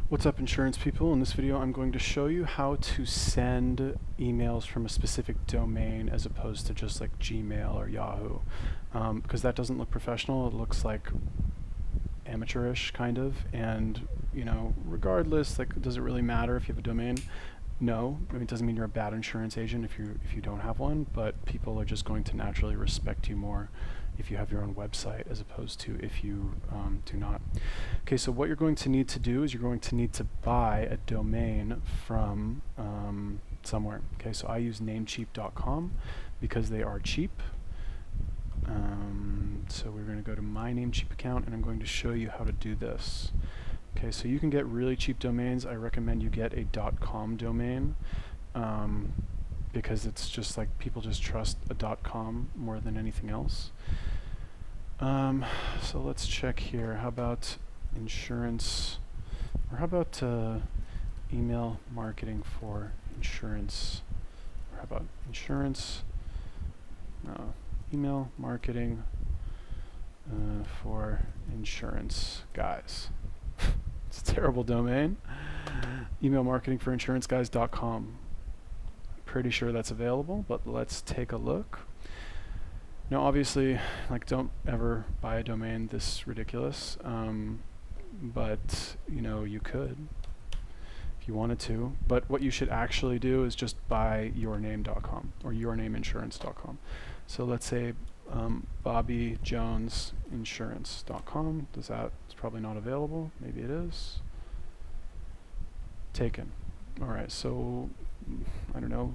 What's up, insurance people? In this video I'm going to show you how to send emails from a specific domain as opposed to just like Gmail or Yahoo, because that doesn't look professional. It looks like amateurish kind of, and regardless, like, does it really matter if you have a domain? No, I mean, it doesn't mean you're a bad insurance agent if you don't have one, but people are just going to naturally respect you more if you have your own website as opposed to if you do not. Okay, so what you're going to need to do is you're going to need to buy a domain from somewhere. Okay, so I use Namecheap.com because they are cheap. So we're going to go to my Namecheap account and I'm going to show you how to do this. Okay, so you can get really cheap domains. I recommend you get a .com domain because it's just like people just trust a .com more than anything else. So let's check here. How about insurance, or how about email marketing for insurance? Or how about insurance? No, email marketing for insurance guys. It's a terrible domain. Email marketing for insuranceguys.com. Pretty sure that's available, but let's take a look. Now, obviously, like, don't ever buy a domain this ridiculous, but you could if you wanted to. But what you should actually do is just buy yourname.com or yournameinsurance.com. So let's say BobbyJonesInsurance.com. It's probably not available. Maybe it is. Taken. All right, so I don't know.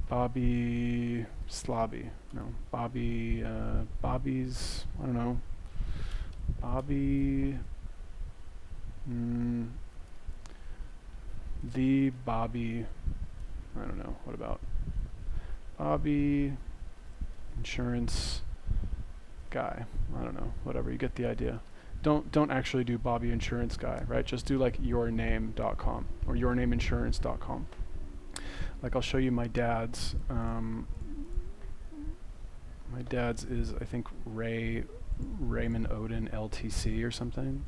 Bobby Slobby. No, Bobby, Bobby's, I don't know. Bobby, the Bobby, I don't know. What about Bobby Insurance Guy? I don't know. Whatever, you get the idea. Don't actually do Bobby Insurance Guy, right? Just do like yourname.com or yournameinsurance.com. Like, I'll show you my dad's. My dad's is, I think, Raymond Odin LTC or something.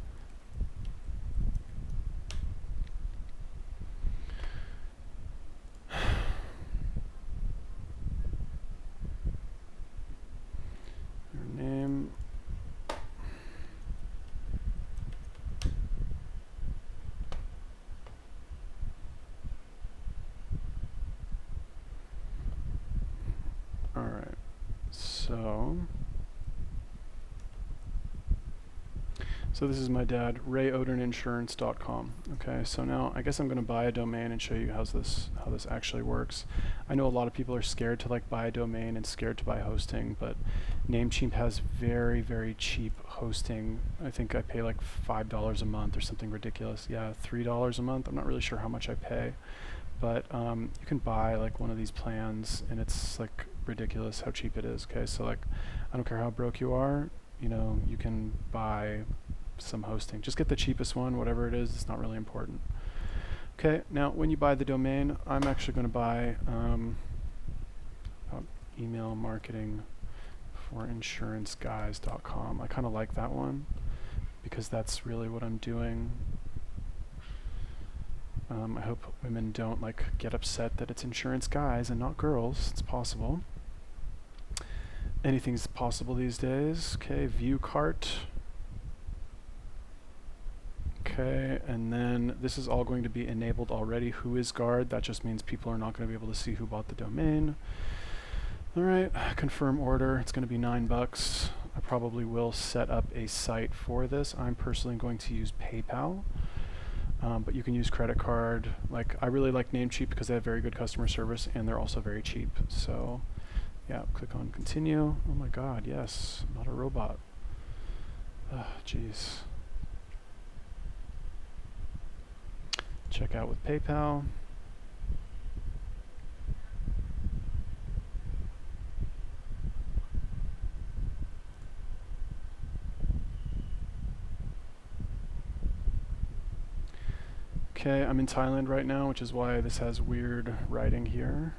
Your name. All right. So this is my dad, RayOdinInsurance.com. Okay, so now I guess I'm going to buy a domain and show you how this actually works. I know a lot of people are scared to like buy a domain and scared to buy hosting, but Namecheap has very, very cheap hosting. I think I pay like $5 a month or something ridiculous. Yeah, $3 a month. I'm not really sure how much I pay, but you can buy like one of these plans and it's like ridiculous how cheap it is. Okay, so like, I don't care how broke you are, you can buy some hosting. Just get the cheapest one, whatever it is. It's not really important. Okay, now when you buy the domain, I'm actually going to buy email marketing for insuranceguys.com. I kind of like that one because that's really what I'm doing. I hope women don't like get upset that it's insurance guys and not girls. It's possible. Anything's possible these days. Okay, view cart. Okay, and then this is all going to be enabled already. WhoisGuard, that just means people are not going to be able to see who bought the domain. All right, confirm order. It's going to be $9. I probably will set up a site for this. I'm personally going to use PayPal, but you can use credit card. Like, I really like Namecheap because they have very good customer service and they're also very cheap. So yeah, click on continue. Oh my God, yes, not a robot. Jeez. Check out with PayPal. Okay, I'm in Thailand right now, which is why this has weird writing here.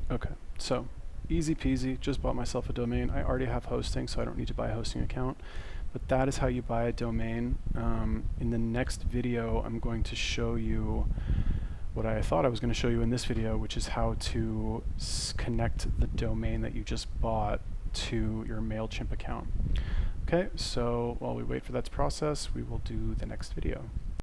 Okay, so easy peasy, just bought myself a domain. I already have hosting, so I don't need to buy a hosting account. But that is how you buy a domain. In the next video, I'm going to show you what I thought I was going to show you in this video, which is how to connect the domain that you just bought to your MailChimp account. Okay, so while we wait for that to process, we will do the next video.